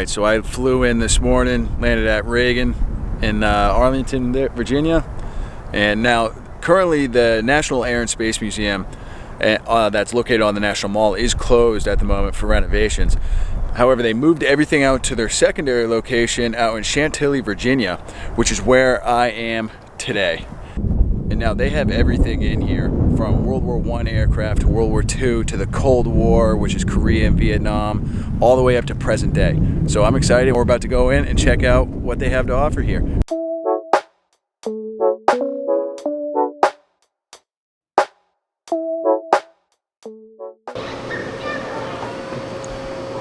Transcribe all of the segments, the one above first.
Alright, so I flew in this morning, landed at Reagan in Arlington, Virginia, and now currently the National Air and Space Museum that's located on the National Mall is closed at the moment for renovations. However, they moved everything out to their secondary location out in Chantilly, Virginia, which is where I am today. And now they have everything in here, from World War I aircraft to World War II to the Cold War, which is Korea and Vietnam, all the way up to present day. So I'm excited. We're about to go in and check out what they have to offer here.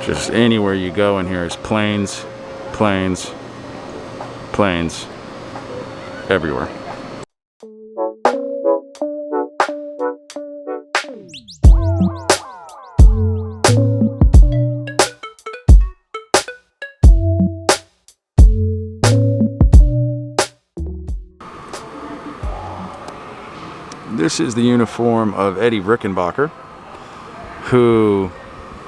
Just anywhere you go in here is planes, planes, planes, everywhere. This is the uniform of Eddie Rickenbacker, who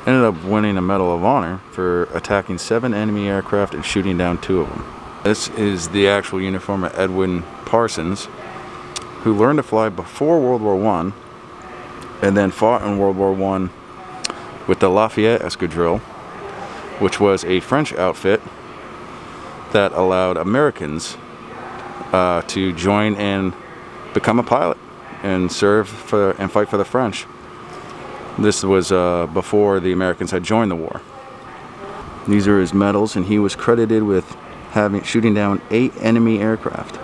ended up winning a Medal of Honor for attacking 7 enemy aircraft and shooting down 2 of them. This is the actual uniform of Edwin Parsons, who learned to fly before World War I and then fought in World War I with the Lafayette Escadrille, which was a French outfit that allowed Americans to join and become a pilot and serve for and fight for the French. This was before the Americans had joined the war. These are his medals, and he was credited with shooting down 8 enemy aircraft.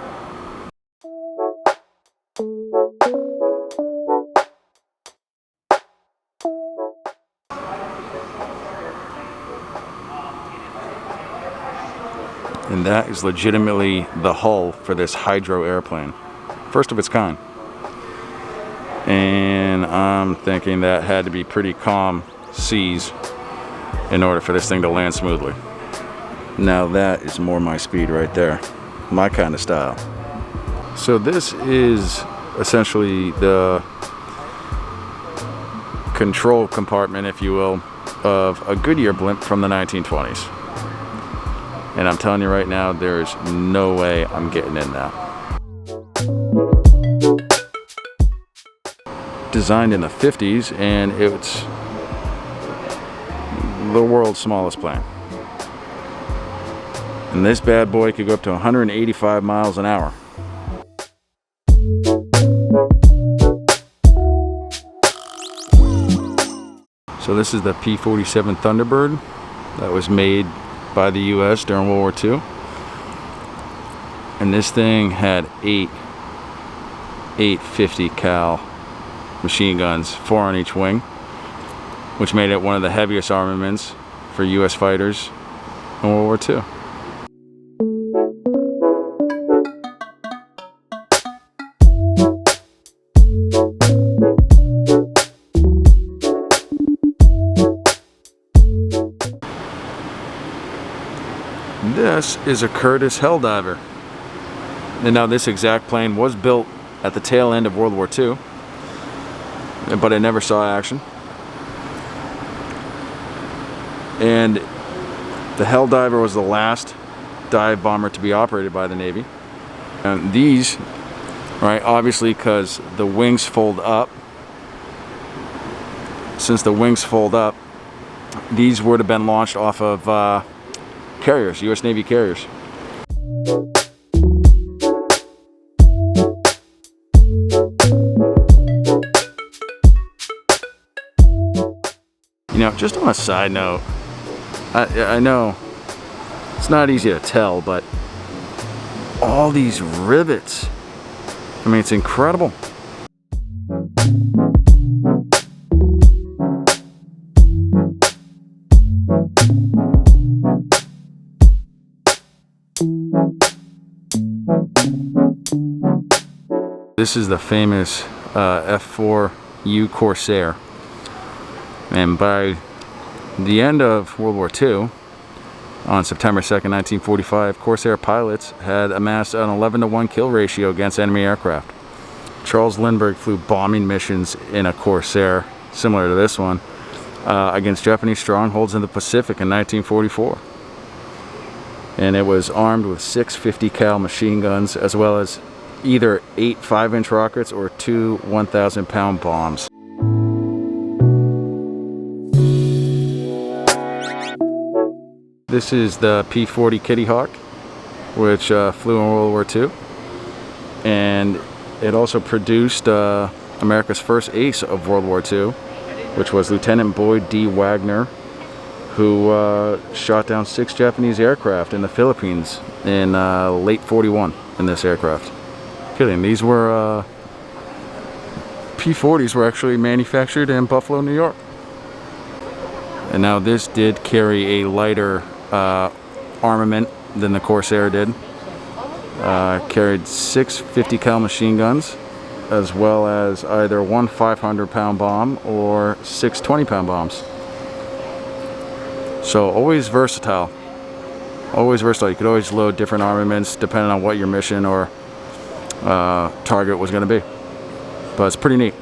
And that is legitimately the hull for this hydro airplane, first of its kind. And I'm thinking that had to be pretty calm seas in order for this thing to land smoothly. Now that is more my speed right there, my kind of style. So this is essentially the control compartment, if you will, of a Goodyear blimp from the 1920s. And I'm telling you right now, there's no way I'm getting in now. Designed in the 50s, and it's the world's smallest plane. And this bad boy could go up to 185 miles an hour. So this is the P47 Thunderbird that was made by the US during World War II. And this thing had 8 850 cal machine guns, 4 on each wing, which made it one of the heaviest armaments for US fighters in World War II. This is a Curtiss Helldiver. And now this exact plane was built at the tail end of World War II, but it never saw action. And the Helldiver was the last dive bomber to be operated by the Navy. And these, right, obviously because the wings fold up, since the wings fold up, these would have been launched off of carriers, US Navy carriers. You know, just on a side note, I know it's not easy to tell, but all these rivets, I mean, it's incredible. This is the famous F4 U Corsair. And by the end of World War II, on September 2nd, 1945, Corsair pilots had amassed an 11-to-1 kill ratio against enemy aircraft. Charles Lindbergh flew bombing missions in a Corsair, similar to this one, against Japanese strongholds in the Pacific in 1944. and it was armed with 6 50 cal machine guns, as well as either 8 5-inch rockets or 2 1,000-pound bombs. This is the P40 Kitty Hawk, which flew in World War II, and it also produced America's first ace of World War II, which was Lieutenant Boyd D. Wagner, who shot down 6 Japanese aircraft in the Philippines in late '41 in this aircraft. Kidding, these were P40s were actually manufactured in Buffalo, New York. And now this did carry a lighter armament than the Corsair did. Carried 6 50 cal machine guns, as well as either 1 500-pound bomb or 6 20-pound bombs. So always versatile. Always versatile. You could always load different armaments depending on what your mission or target was going to be. But it's pretty neat.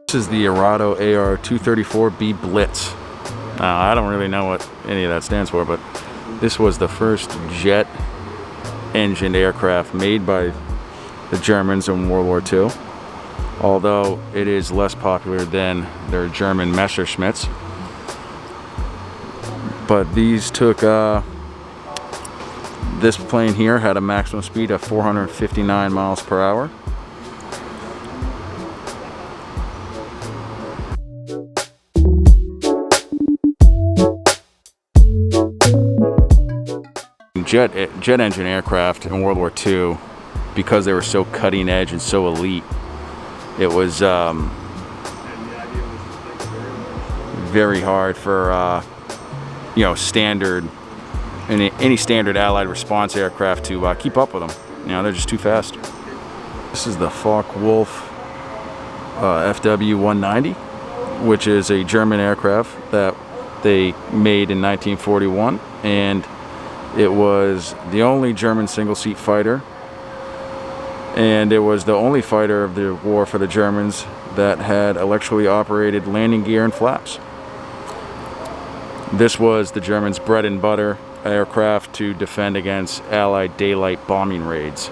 This is the Ar-234b Blitz. I don't really know what any of that stands for, but this was the first jet-engined aircraft made by the Germans in World War II, although it is less popular than their German Messerschmitts. But these took, this plane here had a maximum speed of 459 miles per hour. Jet engine aircraft in World War II, because they were so cutting edge and so elite, it was very hard for standard any standard Allied response aircraft to keep up with them. They're just too fast. This is the Focke-Wulf FW-190, which is a German aircraft that they made in 1941, and it was the only German single-seat fighter, and it was the only fighter of the war for the Germans that had electrically operated landing gear and flaps. This was the Germans' bread and butter aircraft to defend against Allied daylight bombing raids.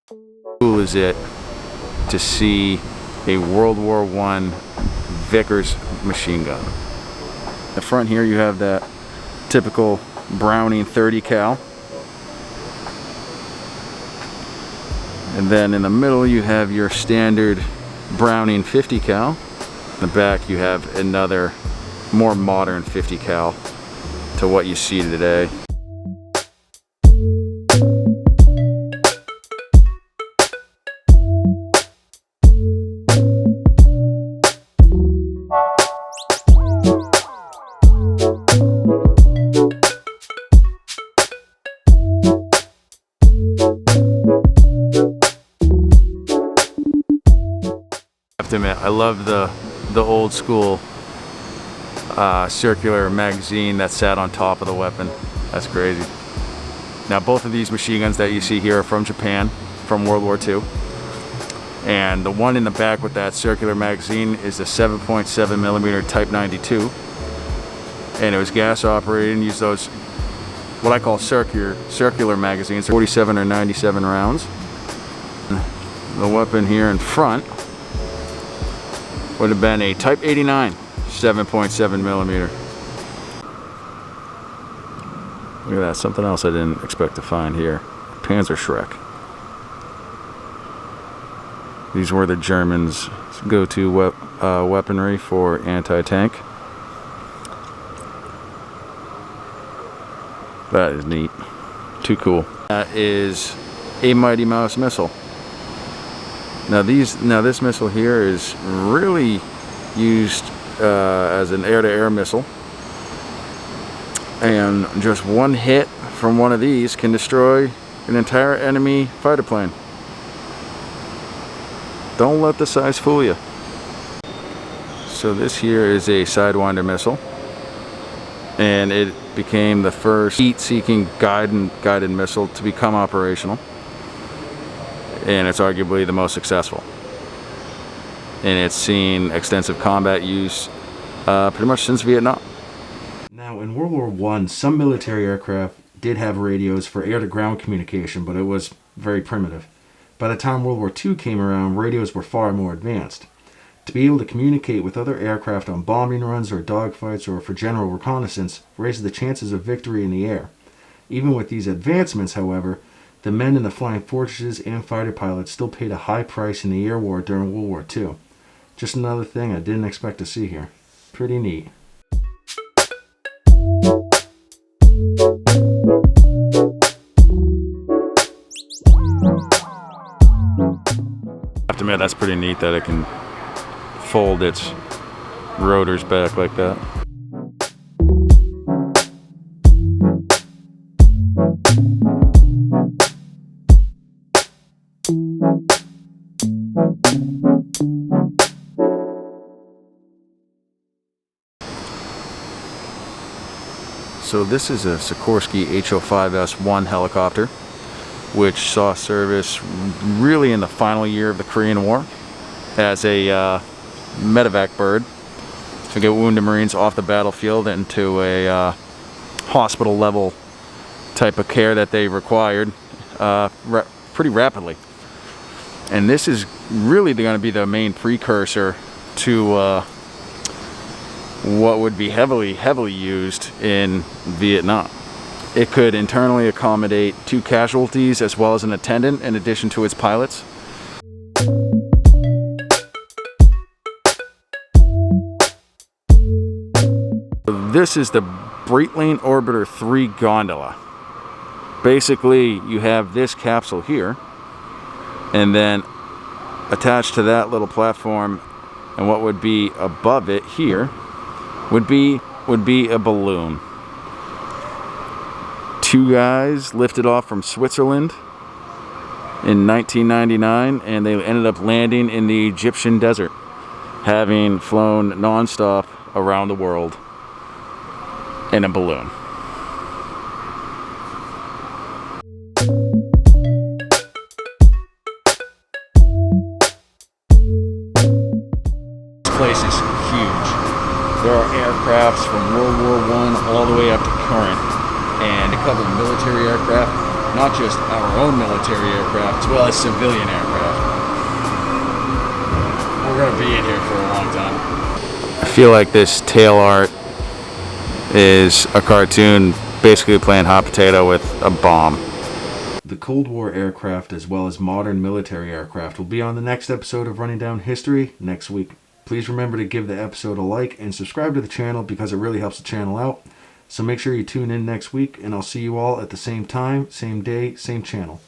How cool is it to see a World War I Vickers machine gun? In the front here you have that typical Browning 30 cal, and then in the middle you have your standard Browning 50 cal. In the back you have another more modern 50 cal to what you see today. I love the old school circular magazine that sat on top of the weapon. That's crazy. Now both of these machine guns that you see here are from Japan, from World War II. And the one in the back with that circular magazine is a 7.7 millimeter Type 92. And it was gas operated and used those, what I call circular magazines, 47 or 97 rounds. The weapon here in front would have been a Type 89, 7.7 millimeter. Look at that, something else I didn't expect to find here. Panzerschreck. These were the Germans' go-to weaponry for anti-tank. That is neat. Too cool. That is a Mighty Mouse missile. Now this missile here is really used as an air-to-air missile, and just one hit from one of these can destroy an entire enemy fighter plane. Don't let the size fool you. So this here is a Sidewinder Missile, and it became the first heat-seeking guided missile to become operational, and it's arguably the most successful. And it's seen extensive combat use pretty much since Vietnam. Now, in World War I, some military aircraft did have radios for air-to-ground communication, but it was very primitive. By the time World War II came around, radios were far more advanced. To be able to communicate with other aircraft on bombing runs or dogfights or for general reconnaissance raises the chances of victory in the air. Even with these advancements, however, the men in the flying fortresses and fighter pilots still paid a high price in the air war during World War II. Just another thing I didn't expect to see here. Pretty neat. I have to admit, that's pretty neat that it can fold its rotors back like that. So this is a Sikorsky HO5S-1 helicopter, which saw service really in the final year of the Korean War as a medevac bird to get wounded Marines off the battlefield into a hospital level type of care that they required pretty rapidly. And this is really going to be the main precursor to what would be heavily used in Vietnam. It could internally accommodate 2 casualties as well as an attendant in addition to its pilots. This is the Breitling Orbiter 3 Gondola. Basically, you have this capsule here, and then attached to that little platform, and what would be above it here would be a balloon. 2 guys lifted off from Switzerland in 1999, and they ended up landing in the Egyptian desert, having flown non-stop around the world in a balloon. This place is huge. There are aircrafts from World War I all the way up to current, and it covers military aircraft, not just our own military aircraft, as well as civilian aircraft. We're going to be in here for a long time. I feel like this tail art is a cartoon basically playing hot potato with a bomb. The Cold War aircraft as well as modern military aircraft will be on the next episode of Running Down History next week. Please remember to give the episode a like and subscribe to the channel because it really helps the channel out. So make sure you tune in next week, and I'll see you all at the same time, same day, same channel.